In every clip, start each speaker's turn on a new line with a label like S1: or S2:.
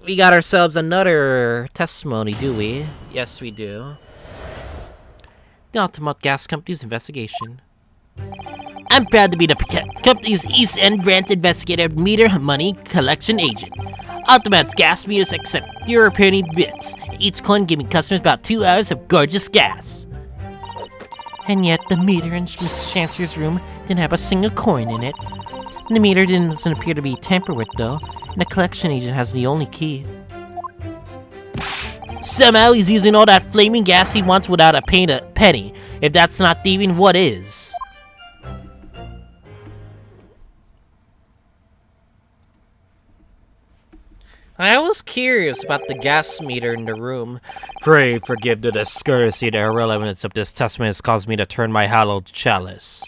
S1: We got ourselves another testimony, do we? Yes, we do. The Ultimate Gas Company's investigation. I'm proud to be the company's East End branch investigator meter money collection agent. Ultimate's gas meters accept 0 penny bits, each coin giving customers about 2 hours of gorgeous gas. And yet, the meter in Mr. Chancellor's room didn't have a single coin in it. The meter doesn't appear to be tampered with, though, and the collection agent has the only key. Somehow he's using all that flaming gas he wants without a penny. If that's not thieving, what is? I was curious about the gas meter in the room. Pray forgive the discourtesy. The irrelevance of this testament has caused me to turn my hallowed chalice.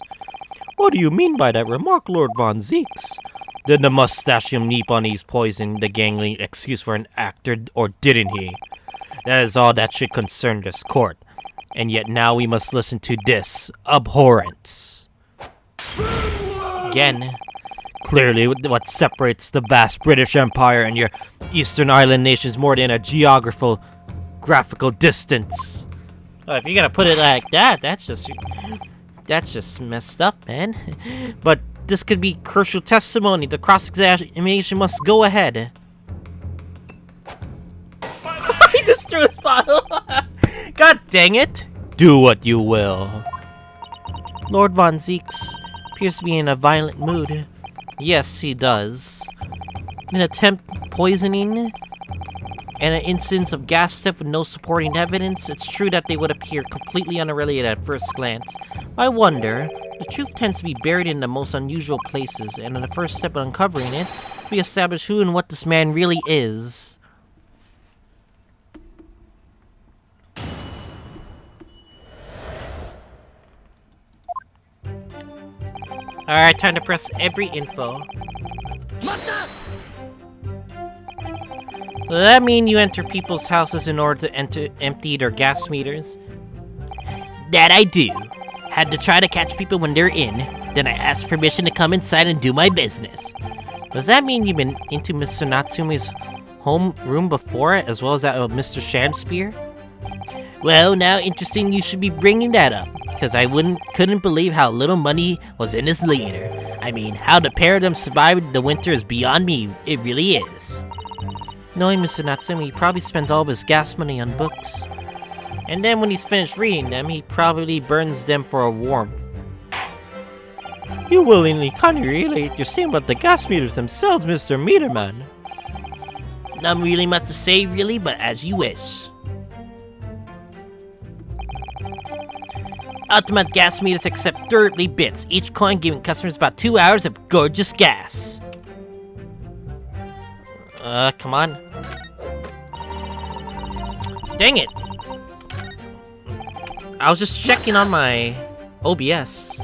S1: What do you mean by that remark, Lord Von Zeeks? Did the mustachium Nippon-ese poison the gangling excuse for an actor, or didn't he? That is all that should concern this court. And yet now we must listen to this abhorrence. Again. Clearly, what separates the vast British Empire and your Eastern Island nations more than a graphical distance. Oh, if you're gonna put it like that, that's just messed up, man. But this could be crucial testimony. The cross-examination must go ahead. He just threw his bottle. God dang it! Do what you will. Lord Von Zeeks appears to be in a violent mood. Yes, he does. An attempt poisoning and an instance of gas theft with no supporting evidence, it's true that they would appear completely unrelated at first glance. I wonder, the truth tends to be buried in the most unusual places, and in the first step of uncovering it, we establish who and what this man really is. Alright, time to press every info. So that mean you enter people's houses in order to empty their gas meters? That I do. Had to try to catch people when they're in, then I asked permission to come inside and do my business. Does that mean you've been into Mr. Natsume's home room before, as well as that of Mr. Shakespeare? Well, now interesting you should be bringing that up, because I couldn't believe how little money was in his leader. I mean, how the pair of them survived the winter is beyond me, it really is. Knowing Mr. Natsume, he probably spends all of his gas money on books. And then when he's finished reading them, he probably burns them for a warmth. You willingly can't relate your saying about the gas meters themselves, Mr. Meterman. Not really much to say, really, but as you wish. Ultimate gas meters accept 30 bits, each coin giving customers about 2 hours of gorgeous gas. Come on. Dang it. I was just checking on my OBS.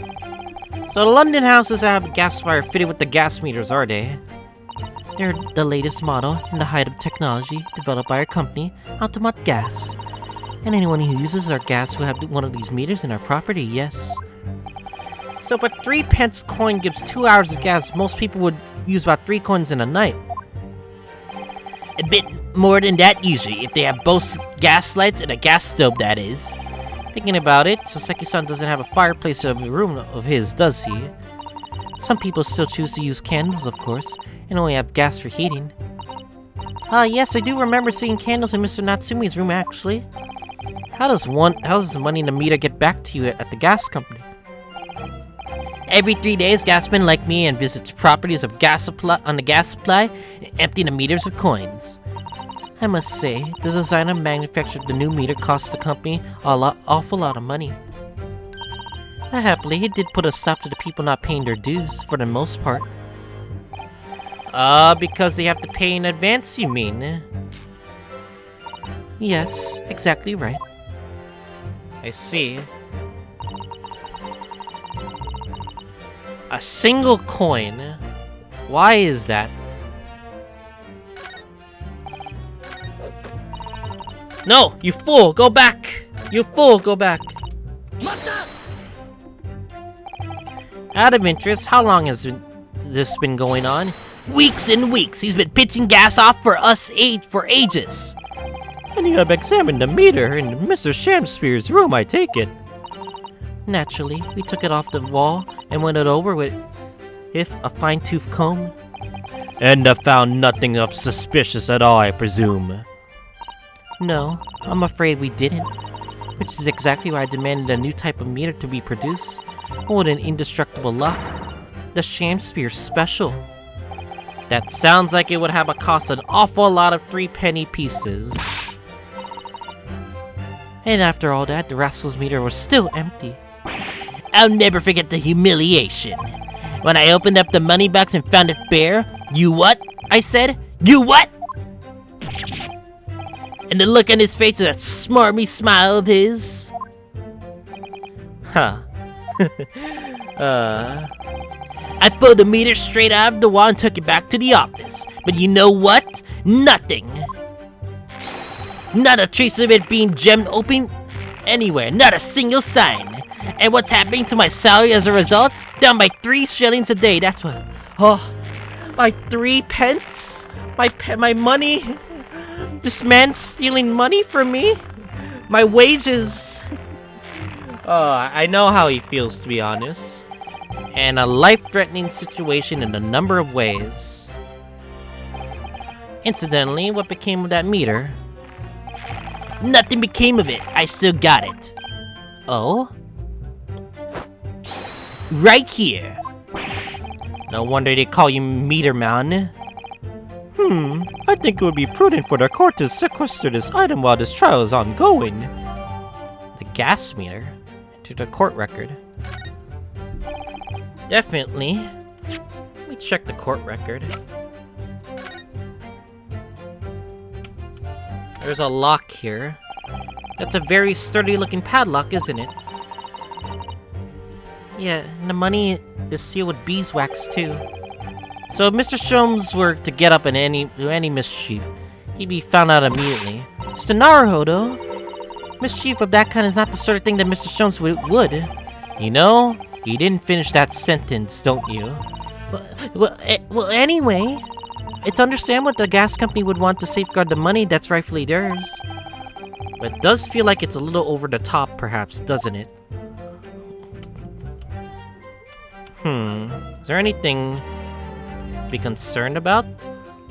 S1: So the London houses have a gas wire fitted with the gas meters, are they? They're the latest model in the height of technology developed by our company, Ultimate Gas. And anyone who uses our gas will have one of these meters in our property, yes. So, but 3 pence coin gives 2 hours of gas. Most people would use about 3 coins in a night. A bit more than that usually, if they have both gas lights and a gas stove, that is. Thinking about it, Saseki-san doesn't have a fireplace of a room of his, does he? Some people still choose to use candles, of course, and only have gas for heating. Yes, I do remember seeing candles in Mr. Natsume's room, actually. How does the money in the meter get back to you at the gas company? Every 3 days, gasmen like me and visits properties of gas supply on the gas supply and empty the meters of coins. I must say, the design and manufacture of the new meter costs the company awful lot of money. Happily, it did put a stop to the people not paying their dues, for the most part. Because they have to pay in advance, you mean? Yes, exactly right. I see. A single coin? Why is that? No! You fool! Go back! You fool! Go back! Out of interest, how long has this been going on? Weeks and weeks he's been pitching gas off for us for ages. And you have examined the meter in Mr. Shamspeare's room, I take it. Naturally, we took it off the wall and went it over with a fine-tooth comb. And have found nothing of suspicious at all, I presume. No, I'm afraid we didn't. Which is exactly why I demanded a new type of meter to be produced. With an indestructible lock. The Shamspeare Special. That sounds like it would have cost an awful lot of 3-penny pieces. And after all that, the rascal's meter was still empty. I'll never forget the humiliation. When I opened up the money box and found it bare. You what? I said. You what? And the look on his face with that smarmy smile of his. Huh. I pulled the meter straight out of the wall and took it back to the office. But you know what? Nothing. Not a trace of it being gemmed open anywhere. Not a single sign. And what's happening to my salary as a result? Down by 3 shillings a day. That's what. Oh, my 3 pence? My money? This man's stealing money from me? My wages? I know how he feels, to be honest. And a life-threatening situation in a number of ways. Incidentally, what became of that meter? Nothing became of it. I still got it. Oh? Right here. No wonder they call you Meter Man. I think it would be prudent for the court to sequester this item while this trial is ongoing. The gas meter? To the court record. Definitely. Let me check the court record. There's a lock here. That's a very sturdy looking padlock, isn't it? Yeah, and the money is sealed with beeswax too. So if Mr. Sholmes were to get up in any mischief, he'd be found out immediately. Mr. Naruhodo, mischief of that kind is not the sort of thing that Mr. Sholmes would. You know, you didn't finish that sentence, don't you? Well, anyway, it's understandable the gas company would want to safeguard the money that's rightfully theirs. But it does feel like it's a little over the top, perhaps, doesn't it? Is there anything to be concerned about?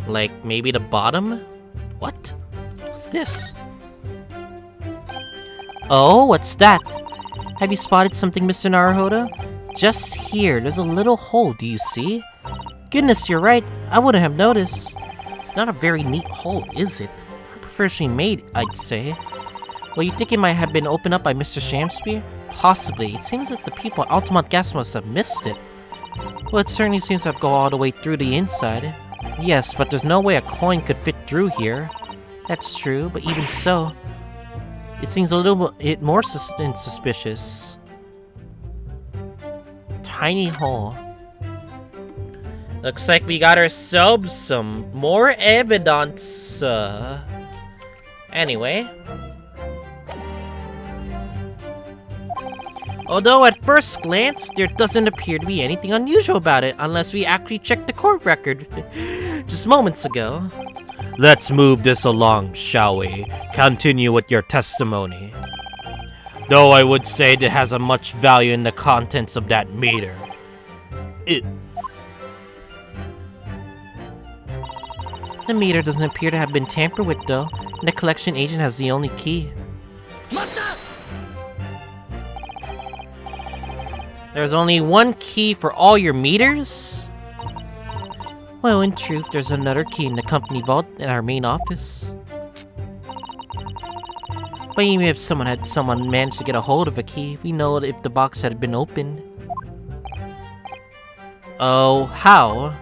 S1: Like, maybe the bottom? What? What's this? Oh, what's that? Have you spotted something, Mr. Naruhodo? Just here, there's a little hole, do you see? Goodness, you're right. I wouldn't have noticed. It's not a very neat hole, is it? Professionally made, I'd say. Well, you think it might have been opened up by Mr. Shamspeare? Possibly. It seems that the people at Altamont Gas must have missed it. Well, it certainly seems to go all the way through the inside. Yes, but there's no way a coin could fit through here. That's true, but even so, it seems a little bit more suspicious. Tiny hole. Looks like we got ourselves some more evidence. Anyway. Although at first glance, there doesn't appear to be anything unusual about it unless we actually check the court record just moments ago. Let's move this along, shall we? Continue with your testimony. Though I would say it has a much value in the contents of that meter. The meter doesn't appear to have been tampered with though, and the collection agent has the only key. There's only one key for all your meters? Well, in truth, there's another key in the company vault in our main office. But even if someone managed to get a hold of a key, we know if the box had been opened. Oh, how?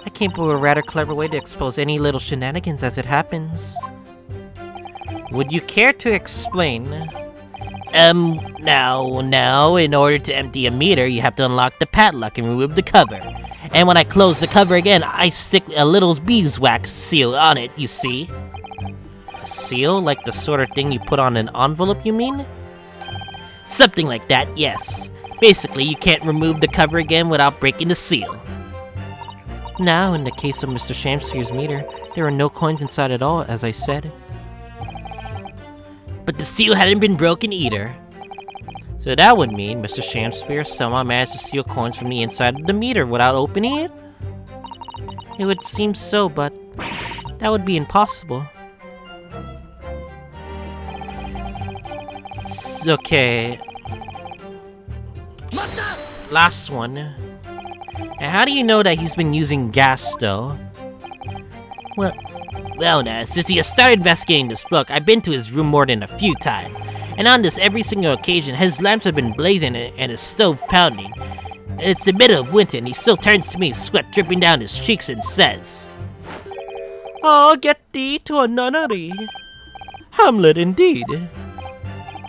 S1: I came up with a rather clever way to expose any little shenanigans as it happens. Would you care to explain? Now, in order to empty a meter, you have to unlock the padlock and remove the cover. And when I close the cover again, I stick a little beeswax seal on it, you see? A seal? Like the sort of thing you put on an envelope, you mean? Something like that, yes. Basically, you can't remove the cover again without breaking the seal. Now, in the case of Mr. Shamsphere's meter, there are no coins inside at all, as I said. But the seal hadn't been broken either. So that would mean Mr. Shamsphere somehow managed to steal coins from the inside of the meter without opening it? It would seem so, but that would be impossible. Okay. Last one. And how do you know that he's been using gas, though? Well now, since he has started investigating this book, I've been to his room more than a few times. And on this every single occasion, his lamps have been blazing and his stove pounding. And it's the middle of winter and he still turns to me, sweat dripping down his cheeks, and says, "Oh, get thee to a nunnery." Hamlet indeed.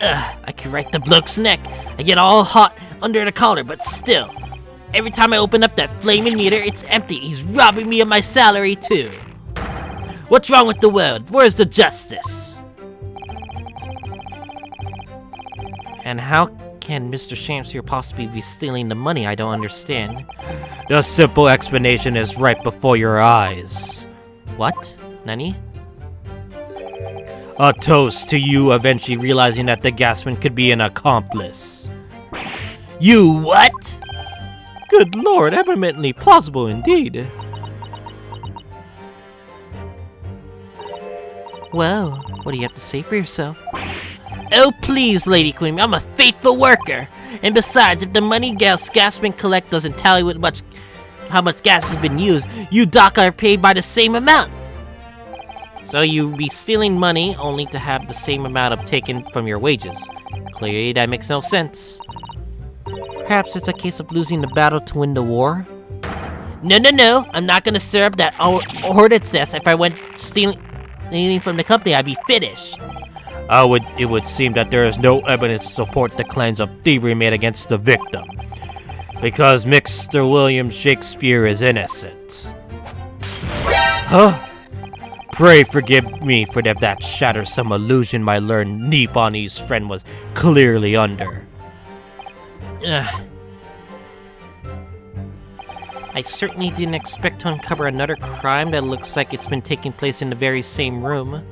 S1: I could write the bloke's neck. I get all hot under the collar, but still. Every time I open up that flaming meter, it's empty. He's robbing me of my salary too. What's wrong with the world? Where's the justice? And how can Mr. Shamsphere possibly be stealing the money? I don't understand. The simple explanation is right before your eyes. What? Nani? A toast to you eventually realizing that the gasman could be an accomplice. You what? Good lord, eminently plausible indeed. Well, what do you have to say for yourself? Oh please, Lady Queen, I'm a faithful worker. And besides, if the money gasmen collect doesn't tally with how much gas has been used, you doc are paid by the same amount. So you'd be stealing money only to have the same amount taken from your wages. Clearly, that makes no sense. Perhaps it's a case of losing the battle to win the war? No, I'm not gonna stir up that hornet's nest. If I went stealing from the company, I'd be finished. It would seem that there is no evidence to support the claims of thievery made against the victim. Because Mr. William Shakespeare is innocent. Huh? Pray forgive me for that shatters some illusion my learned Nipponese friend was clearly under. I certainly didn't expect to uncover another crime that looks like it's been taking place in the very same room.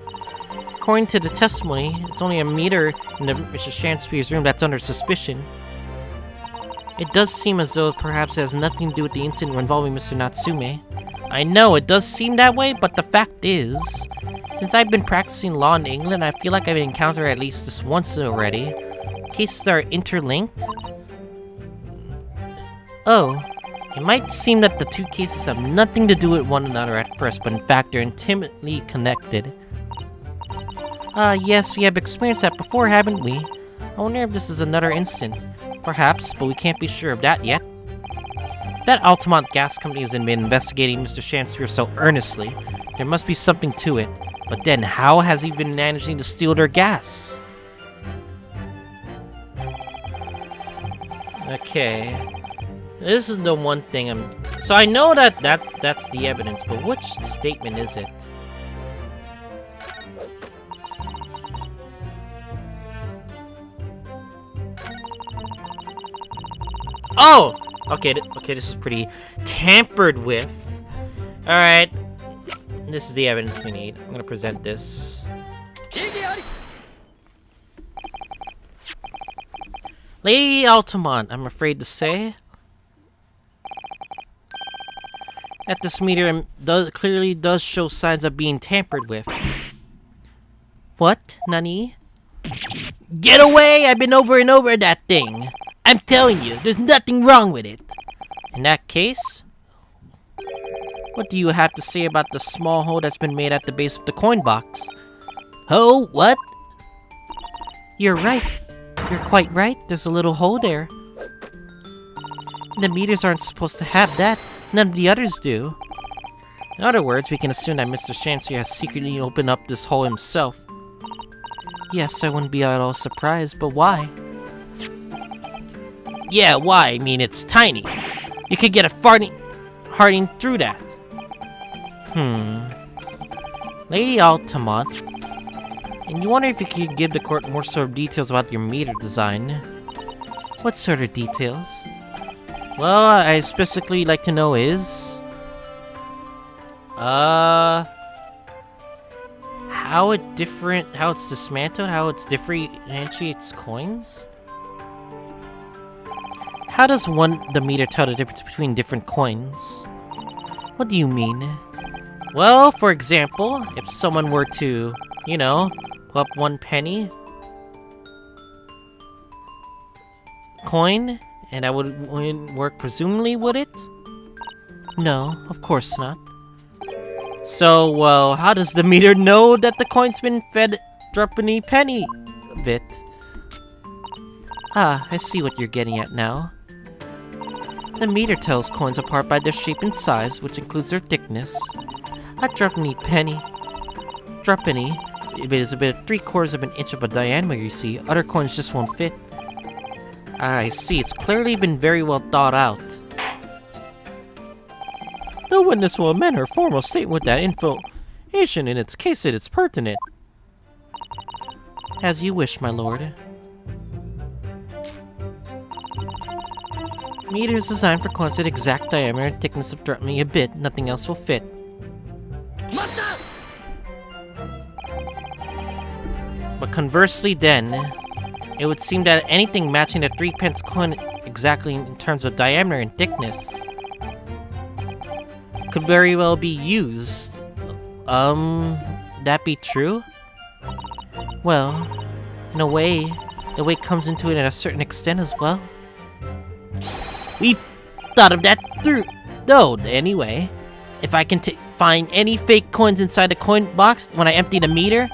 S1: According to the testimony, it's only a meter in Mr. Shamsphere's room that's under suspicion. It does seem as though perhaps it has nothing to do with the incident involving Mr. Natsume. I know, it does seem that way, but the fact is, since I've been practicing law in England, I feel like I've encountered at least this once already. Cases are interlinked? Oh, it might seem that the two cases have nothing to do with one another at first, but in fact they're intimately connected. Yes, we have experienced that before, haven't we? I wonder if this is another incident. Perhaps, but we can't be sure of that yet. That Altamont Gas Company has been investigating Mr. Shamsphere so earnestly. There must be something to it. But then, how has he been managing to steal their gas? Okay. This is the one thing So I know that's the evidence, but which statement is it? Oh! Okay, this is pretty tampered with. Alright. This is the evidence we need. I'm gonna present this. Lady Altamont, I'm afraid to say. At this meter, clearly does show signs of being tampered with. What? Nani? Get away! I've been over and over that thing! I'm telling you, there's nothing wrong with it. In that case, what do you have to say about the small hole that's been made at the base of the coin box? Oh, what? You're right. You're quite right. There's a little hole there. The meters aren't supposed to have that. None of the others do. In other words, we can assume that Mr. Shamsphere has secretly opened up this hole himself. Yes, I wouldn't be at all surprised, but why? Yeah, why? I mean, it's tiny. You could get a harding through that. Lady Altamont, and you wonder if you could give the court more sort of details about your meter design. What sort of details? Well, I specifically like to know is... how it's dismantled, how it differentiates coins? How does the meter tell the difference between different coins? What do you mean? Well, for example, if someone were to, you know, pull up 1 penny coin, and that wouldn't work presumably, would it? No, of course not. So, well, how does the meter know that the coin's been fed Drupenny penny bit? Ah, I see what you're getting at now. The meter tells coins apart by their shape and size, which includes their thickness. A Drupenny it is about 3/4 of an inch of a diameter, you see. Other coins just won't fit. I see, it's clearly been very well thought out. The witness will amend her formal statement with that information in its case it is pertinent. As you wish, my lord. Meter is designed for coins with exact diameter and thickness of Drupenny a bit. Nothing else will fit. But conversely then, it would seem that anything matching the 3p coin exactly in terms of diameter and thickness could very well be used. That be true? Well, in a way, the weight comes into it at a certain extent as well. We've thought of that through, though, anyway. If I can find any fake coins inside the coin box when I empty the meter,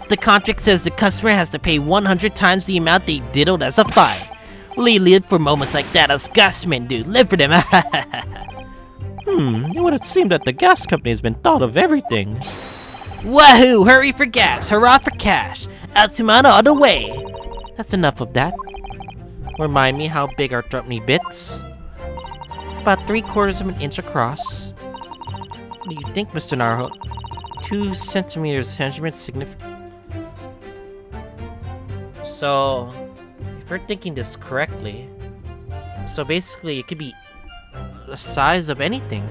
S1: the contract says the customer has to pay 100 times the amount they diddled as a fine. We live for moments like that as gasmen do. Live for them. It would seem that the gas company has been thought of everything. Wahoo! Hurry for gas! Hurrah for cash! Altamana all the way! That's enough of that. Remind me how big are Drupenny bits? About 3/4 of an inch across. What do you think, Mr. Naruto? 2 centimeters measurement significant. So, if we're thinking this correctly, so basically it could be the size of anything.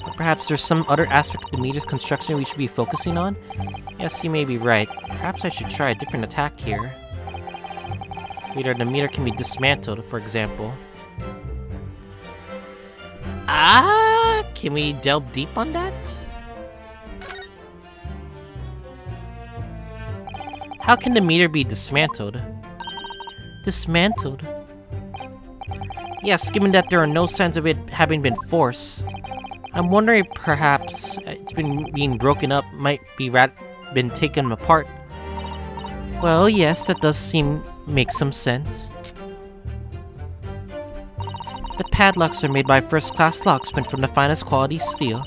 S1: Or perhaps there's some other aspect of the meter's construction we should be focusing on? Yes, you may be right. Perhaps I should try a different attack here. Either the meter can be dismantled, for example. Can we delve deep on that? How can the meter be dismantled? Dismantled? Yes, given that there are no signs of it having been forced. I'm wondering if perhaps it's been being broken up, might be been taken apart. Well, yes, that does make some sense. The padlocks are made by first-class locksmith from the finest quality steel,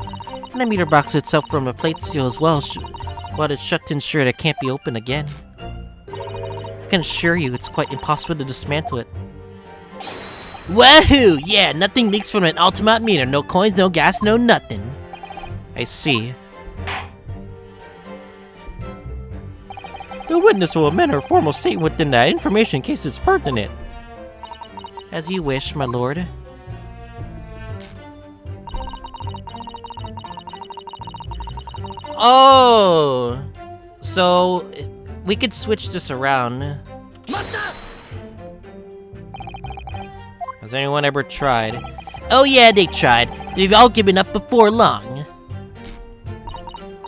S1: and the meter box itself from a plate steel as well, but it's shut to ensure that it can't be opened again. I can assure you it's quite impossible to dismantle it. Wahoo! Yeah, nothing leaks from an ultimate meter. No coins, no gas, no nothing. I see. The witness will amend her formal statement within that information in case it's pertinent. As you wish, my lord. Oh! So, we could switch this around. Has anyone ever tried? Oh yeah, they tried. They've all given up before long.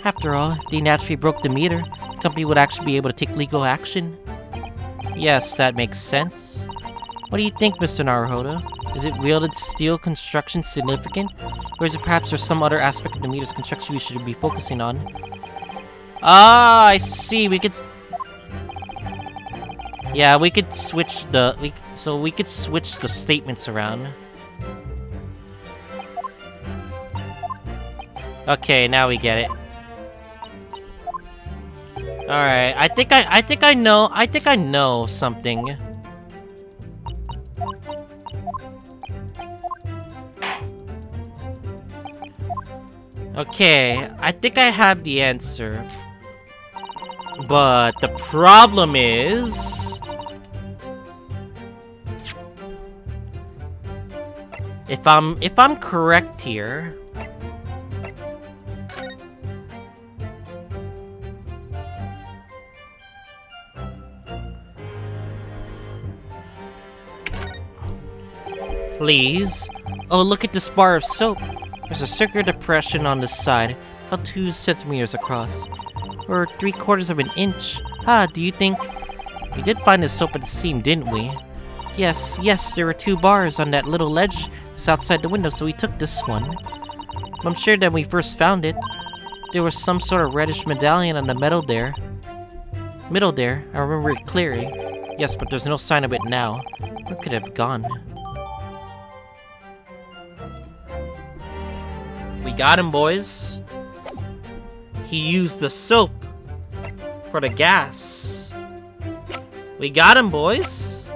S1: After all, if they naturally broke the meter, the company would actually be able to take legal action. Yes, that makes sense. What do you think, Mr. Naruhodo? Is it wielded steel construction significant? Or is it perhaps there's some other aspect of the meter's construction we should be focusing on? Ah, I see. We could... Yeah, we could switch the... we could switch the statements around. Okay, now we get it. Alright, I think I know something. Okay, I think I have the answer. But the problem is... If I'm correct here, please. Oh, look at this bar of soap. There's a circular depression on the side, about 2 centimeters across, or 3/4 of an inch. Ah, do you think we did find the soap at the seam, didn't we? Yes, there were 2 bars on that little ledge just outside the window, so we took this one. I'm sure that when we first found it, there was some sort of reddish medallion on the middle there. I remember it clearly. Yes, but there's no sign of it now. Where could it have gone? We got him, boys. He used the soap for the gas. We got him, boys.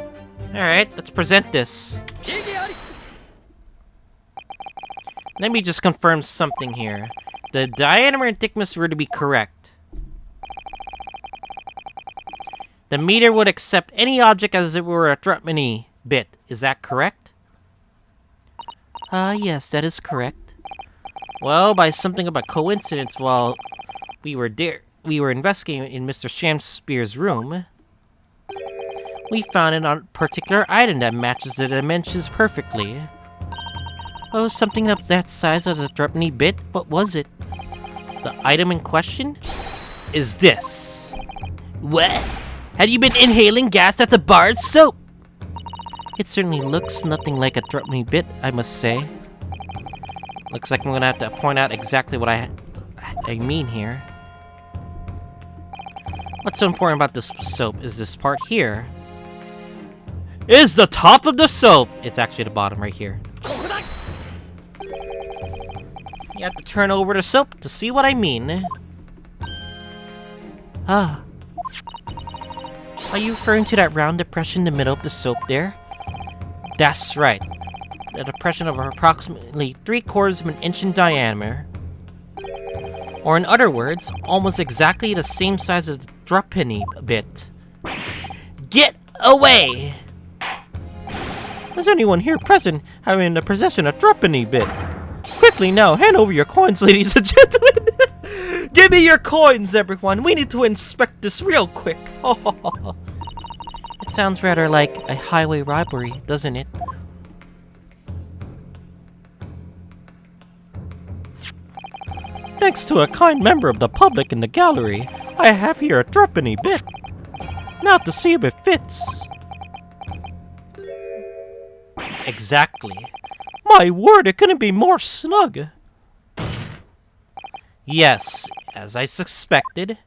S1: Alright, let's present this. Let me just confirm something here. The diameter and thickness were to be correct. The meter would accept any object as if it were a threepenny bit. Is that correct? Yes, that is correct. Well, by something of a coincidence, while we were investigating in Mr. Shamspear's room, we found a particular item that matches the dimensions perfectly. Oh, something of that size as a threepenny bit? What was it? The item in question is this. What? Had you been inhaling gas that's a bar of soap? It certainly looks nothing like a threepenny bit, I must say. Looks like I'm gonna have to point out exactly what I mean here. What's so important about this soap is this part here. Is the top of the soap! It's actually the bottom right here. You have to turn over the soap to see what I mean. Ah. Are you referring to that round depression in the middle of the soap there? That's right. A depression of approximately 3/4 of an inch in diameter. Or in other words, almost exactly the same size as the threepenny bit. Get away! Is anyone here present having the possession of threepenny bit? Quickly now, hand over your coins, ladies and gentlemen! Give me your coins, everyone! We need to inspect this real quick! It sounds rather like a highway robbery, doesn't it? Thanks to a kind member of the public in the gallery, I have here a threepenny bit. Now to see if it fits. Exactly. My word, it couldn't be more snug. Yes, as I suspected.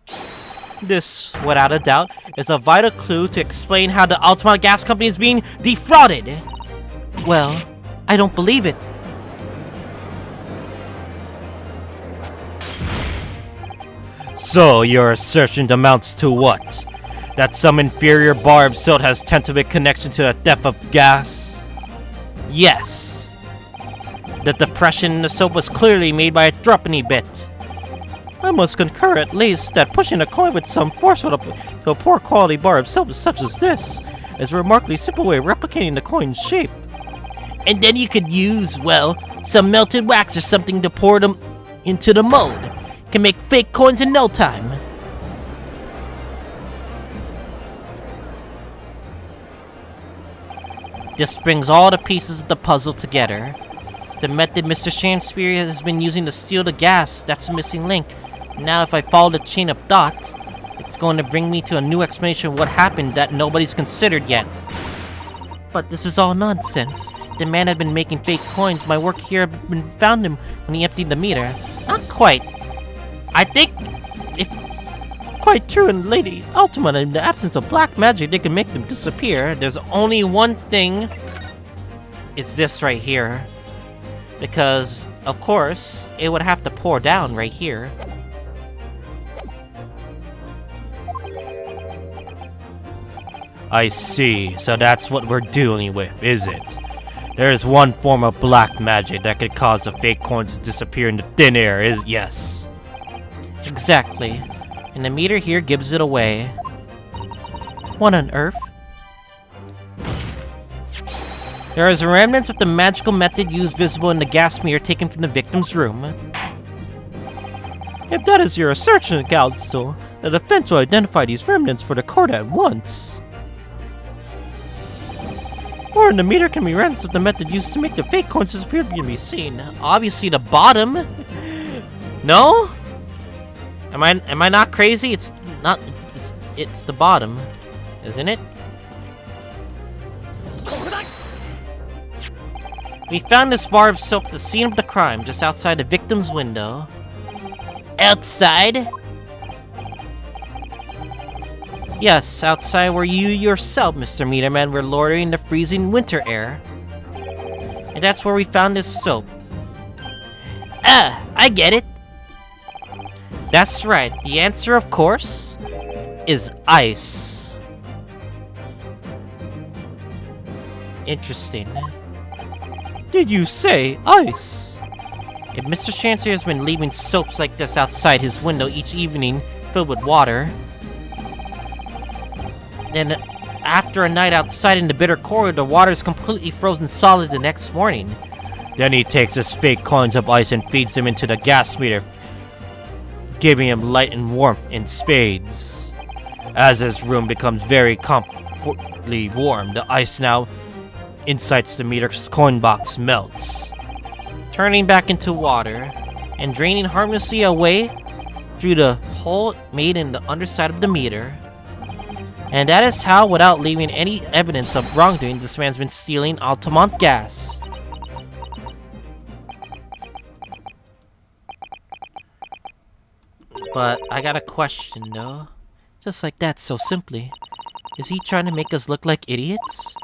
S1: This, without a doubt, is a vital clue to explain how the Altamont Gas Company is being defrauded. Well, I don't believe it. So, your assertion amounts to what? That some inferior bar of soap has tentative connection to the theft of gas? Yes. The depression in the soap was clearly made by a threepenny bit. I must concur at least that pushing a coin with some force to a poor quality bar of soap such as this is a remarkably simple way of replicating the coin's shape. And then you could use, well, some melted wax or something to pour them into the mold. Can make fake coins in no time. This brings all the pieces of the puzzle together. It's the method Mr. Shamspear has been using to steal the gas. That's a missing link. Now if I follow the chain of thought, it's going to bring me to a new explanation of what happened that nobody's considered yet. But this is all nonsense. The man had been making fake coins. My work here had been found him when he emptied the meter. Not quite. I think, if quite true, in Lady Altamont, in the absence of black magic, they can make them disappear. There's only one thing. It's this right here. Because, of course, it would have to pour down right here. I see. So that's what we're dealing with, is it? There is one form of black magic that could cause the fake coins to disappear into thin air, yes. Exactly. And the meter here gives it away. What on earth? There is remnants of the magical method used visible in the gas meter taken from the victim's room. If that is your assertion, Counsel, the defense will identify these remnants for the court at once. Or the meter can be remnants of the method used to make the fake coins disappear can be seen. Obviously the bottom. No? Am I not crazy? It's not. It's the bottom, isn't it? We found this bar of soap at the scene of the crime, just outside the victim's window. Outside? Yes, outside where you yourself, Mr. Meterman, were loitering the freezing winter air. And that's where we found this soap. Ah, I get it. That's right. The answer, of course, is ice. Interesting. Did you say ice? If Mr. Chancery has been leaving soaps like this outside his window each evening filled with water, then after a night outside in the bitter cold, the water is completely frozen solid the next morning. Then he takes his fake coins of ice and feeds them into the gas meter, giving him light and warmth in spades. As his room becomes very comfortably warm, the ice now inside the meter's coin box melts, turning back into water and draining harmlessly away through the hole made in the underside of the meter. And that is how, without leaving any evidence of wrongdoing, this man's been stealing Altamont gas. But I got a question though. Just like that, so simply. Is he trying to make us look like idiots?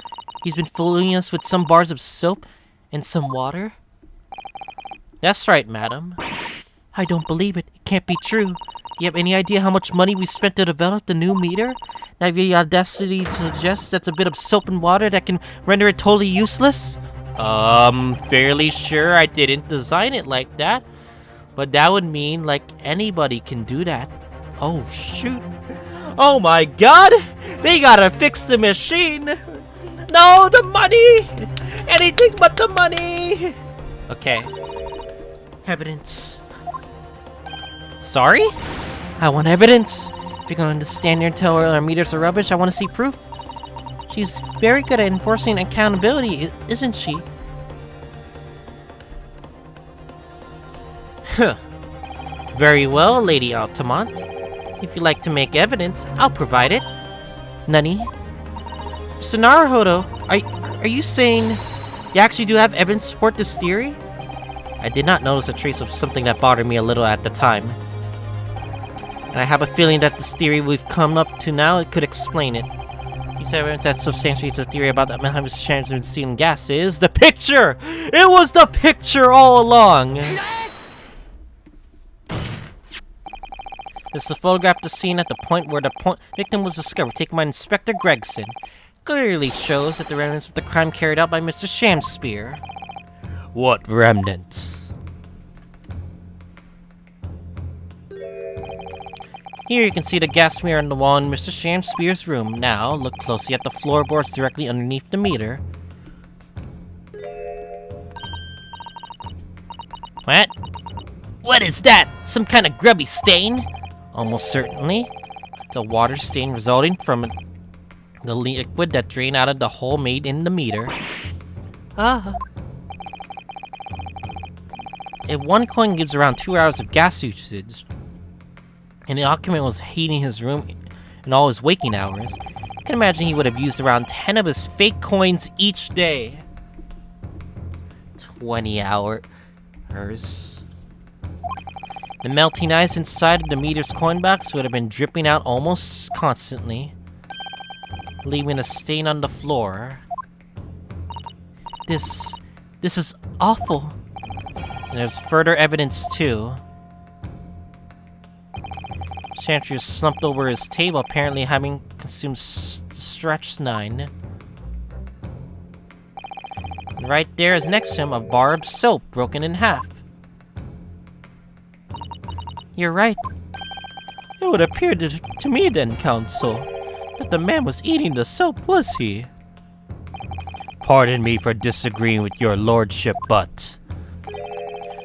S1: He's been fooling us with some bars of soap and some water? That's right, madam. I don't believe it. It can't be true. Do you have any idea how much money we spent to develop the new meter? Now have the audacity to suggest that's a bit of soap and water that can render it totally useless? Fairly sure I didn't design it like that. But that would mean, like, anybody can do that. Oh, shoot. Oh my god! They gotta fix the machine! No, the money! Anything but the money! Okay. Evidence. Sorry? I want evidence. If you're gonna understand here and tell her our meters are rubbish, I want to see proof. She's very good at enforcing accountability, isn't she? Huh. Very well, Lady Altamont. If you'd like to make evidence, I'll provide it. Nani? So Naruhodo, are you saying you actually do have evidence to support this theory? I did not notice a trace of something that bothered me a little at the time. And I have a feeling that this theory we've come up to now, it could explain it. Piece of evidence that substantiates a theory about that Mr. Chan's been stealing gas is the picture! It was the picture all along! This is a photograph of the scene at the point where the victim was discovered, taken by Inspector Gregson. Clearly shows that the remnants of the crime carried out by Mr. Shamspear. What remnants? Here you can see the gas meter on the wall in Mr. Shamspear's room. Now, look closely at the floorboards directly underneath the meter. What? What is that? Some kind of grubby stain? Almost certainly. It's a water stain resulting from the liquid that drained out of the hole made in the meter. If one coin gives around 2 hours of gas usage, and the occupant was heating his room in all his waking hours, I can imagine he would have used around 10 of his fake coins each day. 20 hours. The melting ice inside of the meter's coin box would have been dripping out almost constantly, leaving a stain on the floor. This is awful. And there's further evidence too. Chantry is slumped over his table, apparently having consumed stretch 9. And right there is next to him a bar of soap broken in half. You're right. It would appear to me then, Counsel, that the man was eating the soap, was he? Pardon me for disagreeing with your lordship, but...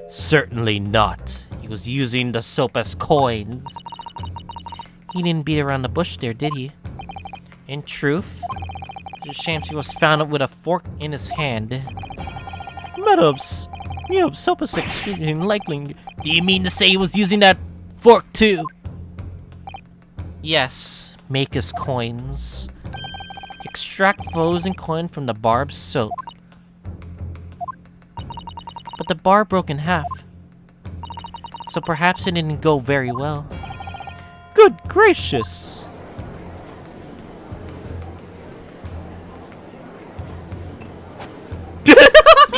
S1: certainly not. He was using the soap as coins. He didn't beat around the bush there, did he? In truth, Mr. Shamsy was found with a fork in his hand. Madam, soap is extremely unlikely. Do you mean to say he was using that fork too? Yes, make his coins. Extract frozen coin from the barbed soap. But the bar broke in half. So perhaps it didn't go very well. Good gracious!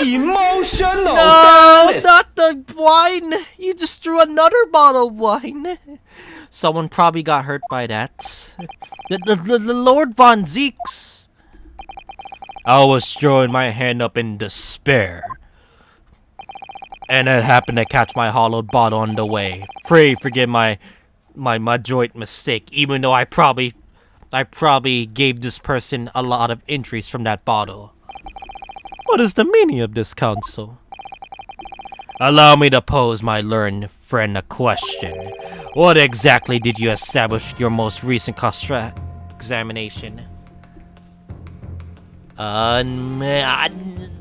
S2: Emotional!
S1: No, not the wine! You just threw another bottle of wine. Someone probably got hurt by that. The Lord Von Zeeks. I was throwing my hand up in despair. And it happened to catch my hollowed bottle on the way. Forgive my joint mistake, even though I probably gave this person a lot of injuries from that bottle. What is the meaning of this, counsel? Allow me to pose my learned friend a question. What exactly did you establish with your most recent examination?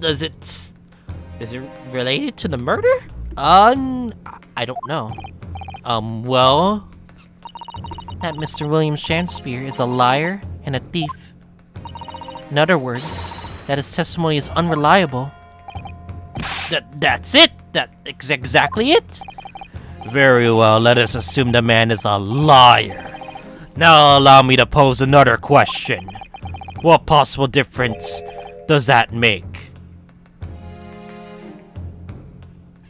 S1: Is it related to the murder? I don't know. Well, that Mr. William Shakespeare is a liar and a thief. In other words, that his testimony is unreliable. That's it! That's exactly it! Very well, let us assume the man is a liar. Now allow me to pose another question. What possible difference does that make?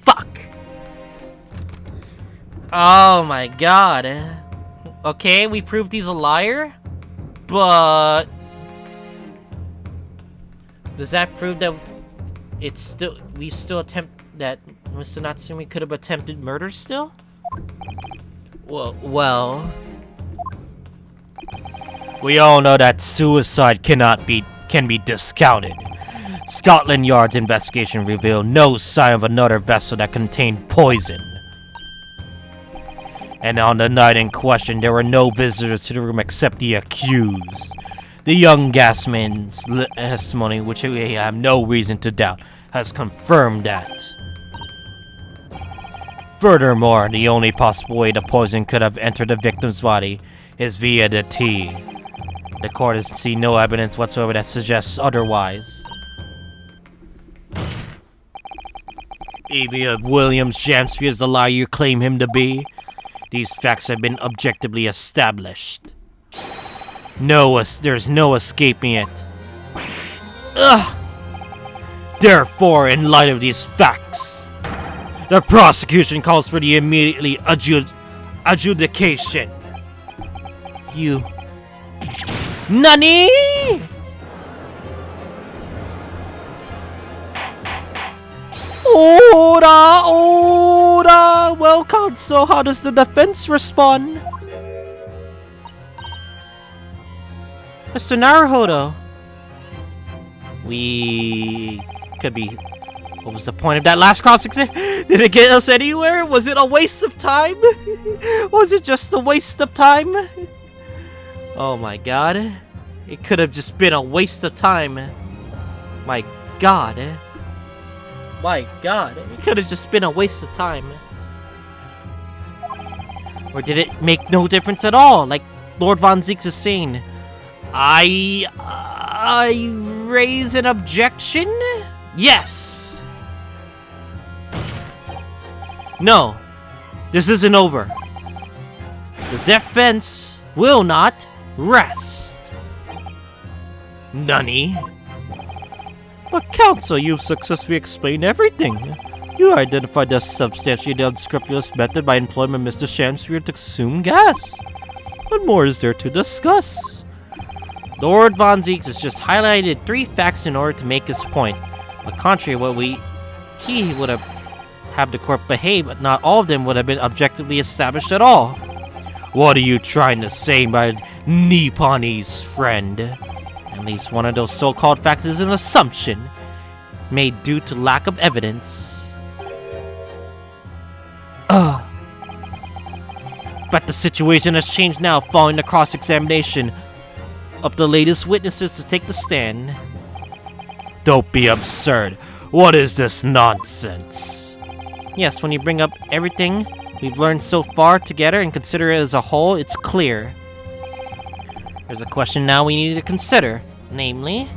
S1: Fuck! Oh my god. Okay, we proved he's a liar, but... does that prove that we still attempt that Mr. Natsumi could have attempted murder still? Well, we all know that suicide can be discounted. Scotland Yard's investigation revealed no sign of another vessel that contained poison. And on the night in question, there were no visitors to the room except the accused. The young gasman's testimony, which we have no reason to doubt, has confirmed that. Furthermore, the only possible way the poison could have entered the victim's body is via the tea. The court has seen no evidence whatsoever that suggests otherwise. Even if William Shakespeare is the liar you claim him to be, these facts have been objectively established. There's no escaping it. Ugh! Therefore, in light of these facts, the prosecution calls for the immediately adjudication. You... NANI?! Ora! Well, counsel, how does the defense respond? Mr. Naruhodo. We could be... what was the point of that last cross-examination? Did it get us anywhere? Was it a waste of time? Was it just a waste of time? Oh my god. It could have just been a waste of time. My god. My god. It could have just been a waste of time. Or did it make no difference at all? Like Lord Von Zeeks is saying. I raise an objection? Yes! No. This isn't over. The defense will not rest. Nani? But counsel, you've successfully explained everything. You identified the substantially unscrupulous method by employing Mr. Shakespeare to consume gas. What more is there to discuss? Lord Von Zeeks has just highlighted 3 facts in order to make his point. But contrary to what he would have the court behave, but not all of them would have been objectively established at all. What are you trying to say, my Nipponese friend? And At least one of those so-called facts is an assumption made due to lack of evidence. But the situation has changed now following the cross-examination of the latest witnesses to take the stand. Don't be absurd. What is this nonsense? Yes, when you bring up everything we've learned so far together and consider it as a whole, it's clear. There's a question now we need to consider, namely...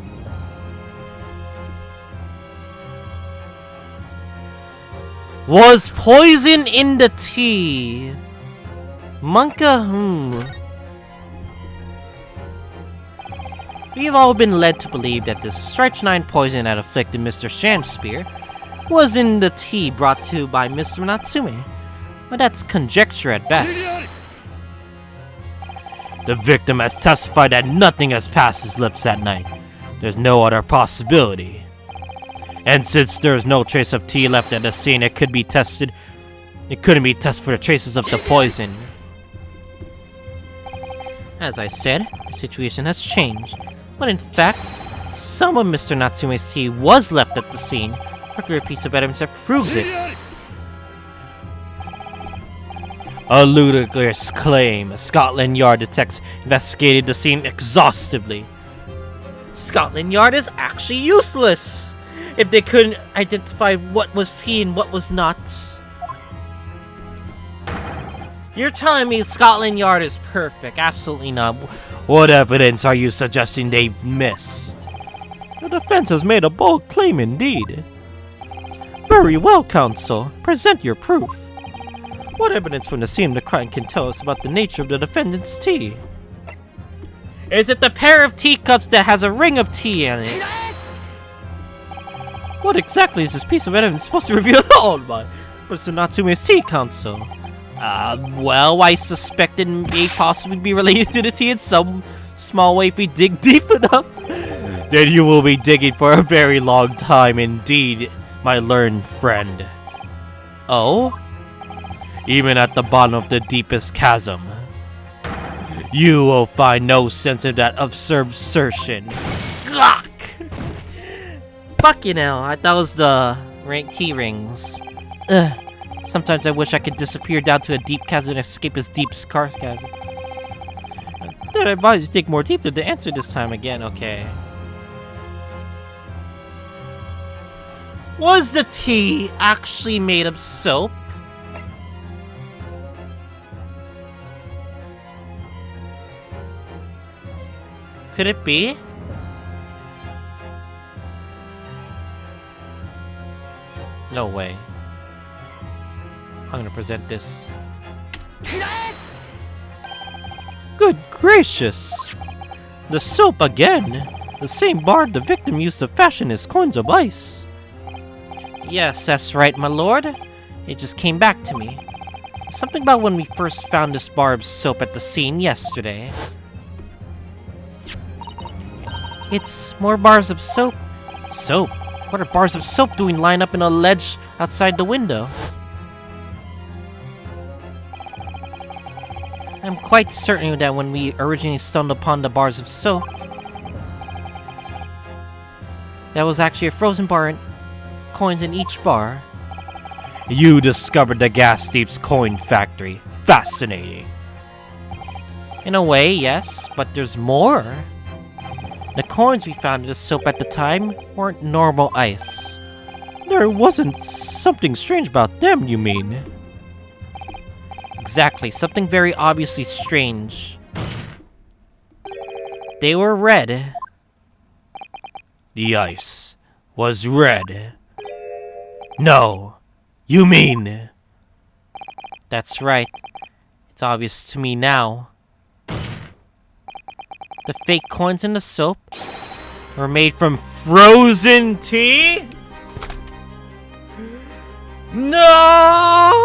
S1: was poison in the tea? Monka, We have all been led to believe that the strychnine poison that afflicted Mr. Shamspear was in the tea brought to by Mr. Natsume, but that's conjecture at best. The victim has testified that nothing has passed his lips that night. There's no other possibility. And since there's no trace of tea left at the scene, it couldn't be tested for the traces of the poison. As I said, the situation has changed, but in fact, some of Mr. Natsume's tea was left at the scene, a clear piece of evidence that proves it. A ludicrous claim. Scotland Yard detectives investigated the scene exhaustively. Scotland Yard is actually useless if they couldn't identify what was tea and what was not. You're telling me Scotland Yard is perfect? Absolutely not. What evidence are you suggesting they've missed? The defense has made a bold claim indeed. Very well, counsel. Present your proof. What evidence from the scene of the crime can tell us about the nature of the defendant's tea? Is it the pair of teacups that has a ring of tea in it? What exactly is this piece of evidence supposed to reveal? Oh my! Mr. Natsume's tea, counsel. Well, I suspect it may possibly be related to the tea in some small way if we dig deep enough. Then you will be digging for a very long time indeed, my learned friend. Oh? Even at the bottom of the deepest chasm, you will find no sense of that absurd assertion. Gawk! Fucking hell, I thought it was the key rings. Sometimes I wish I could disappear down to a deep chasm and escape this deep sarcasm. Then I advise you dig more deeply to answer this time again, okay. Was the tea actually made of soap? Could it be? No way. I'm gonna present this. Good gracious! The soap again! The same bar the victim used to fashion his coins of ice. Yes, that's right, my lord. It just came back to me. Something about when we first found this bar of soap at the scene yesterday. It's more bars of soap. Soap? What are bars of soap doing lined up in a ledge outside the window? I'm quite certain that when we originally stumbled upon the bars of soap, that was actually a frozen bar and coins in each bar. You discovered the gas deep's coin factory. Fascinating. In a way, yes, but there's more. The coins we found in the soap at the time weren't normal ice. There wasn't something strange about them, you mean? Exactly, something very obviously strange. They were red. The ice was red. No, you mean... That's right. It's obvious to me now. The fake coins in the soap were made from frozen tea? No!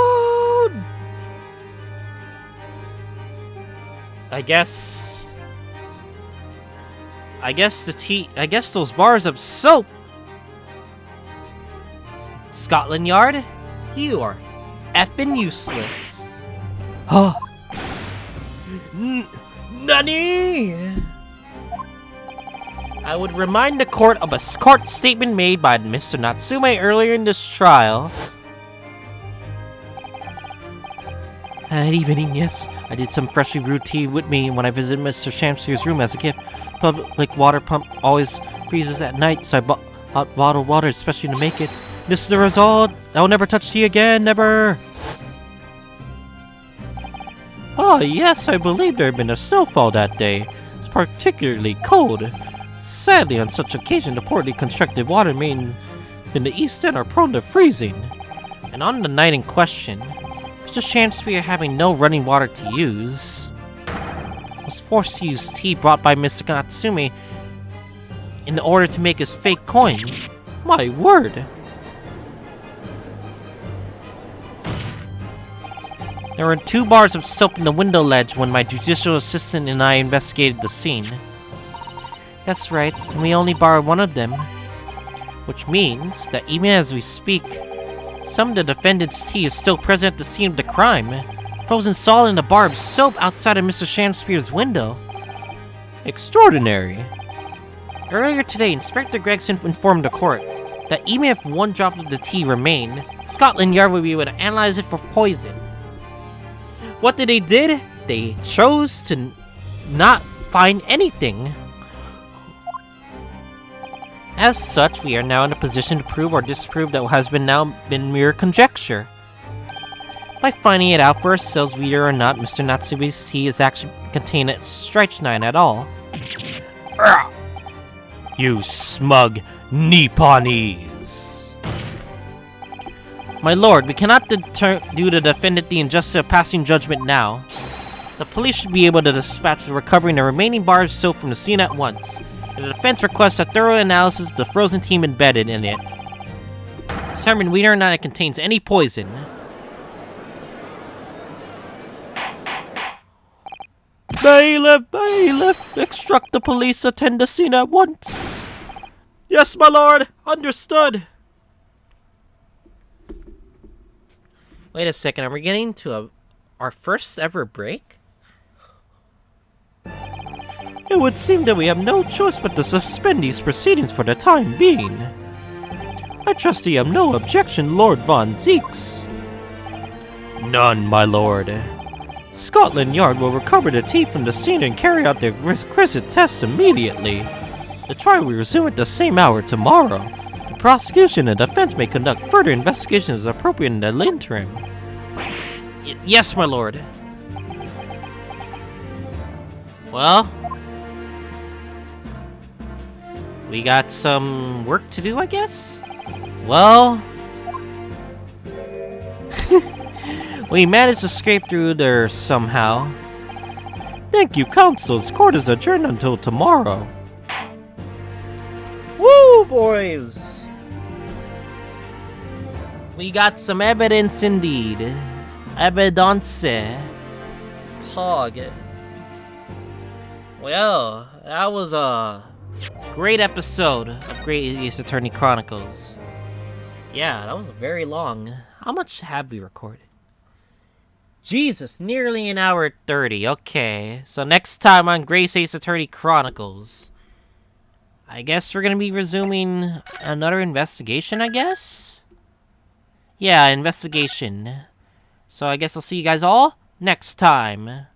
S1: I guess those bars of soap. Scotland Yard, you are effing useless. Huh? Nani? I would remind the court of a court statement made by Mr. Natsume earlier in this trial. That evening, yes, I did some freshly brewed tea with me when I visited Mr. Shamsphere's room as a gift. Public water pump always freezes at night, so I bought hot bottled water especially to make it. This is the result. I will never touch tea again, never. Oh, yes, I believe there had been a snowfall that day. It's particularly cold. Sadly, on such occasion, the poorly constructed water mains in the East End are prone to freezing. And on the night in question, Mr. Shamsphere having no running water to use, was forced to use tea brought by Mr. Natsume in order to make his fake coins. My word! There were 2 bars of soap in the window ledge when my judicial assistant and I investigated the scene. That's right, and we only borrowed one of them. Which means that even as we speak, some of the defendant's tea is still present at the scene of the crime, frozen solid in a bar of soap outside of Mr. Shamsphere's window. Extraordinary. Earlier today, Inspector Gregson informed the court that even if 1 drop of the tea remained, Scotland Yard would be able to analyze it for poison. What did they did? They chose to not find anything. As such, we are now in a position to prove or disprove that what has been mere conjecture. By finding it out for ourselves whether or not Mr. Natsume's tea is actually contained strychnine at all. Urgh! You smug Nipponese! My lord, we cannot do the defendant the injustice of passing judgment now. The police should be able to dispatch the recovering the remaining bar of soap from the scene at once. And the defense requests a thorough analysis of the frozen tea embedded in it. Determine whether or not it contains any poison. Bailiff, bailiff, instruct the police attend the scene at once. Yes, my lord, understood. Wait a second, are we getting to our first ever break? It would seem that we have no choice but to suspend these proceedings for the time being. I trust you have no objection, Lord Von Zeeks. None, my lord. Scotland Yard will recover the tea from the scene and carry out the requisite tests immediately. The trial will resume at the same hour tomorrow. The prosecution and defense may conduct further investigations as appropriate in the interim. Yes, my lord. Well, we got some work to do, I guess? Well, we managed to scrape through there somehow. Thank you, counsels. Court is adjourned until tomorrow. Woo, boys! We got some evidence indeed. Evidence. Hog. Well, that was a great episode of Great Ace Attorney Chronicles. Yeah, that was very long. How much have we recorded? Jesus, nearly an hour 30. Okay, so next time on Great Ace Attorney Chronicles, I guess we're gonna be resuming another investigation, I guess? Yeah, investigation. So I guess I'll see you guys all next time.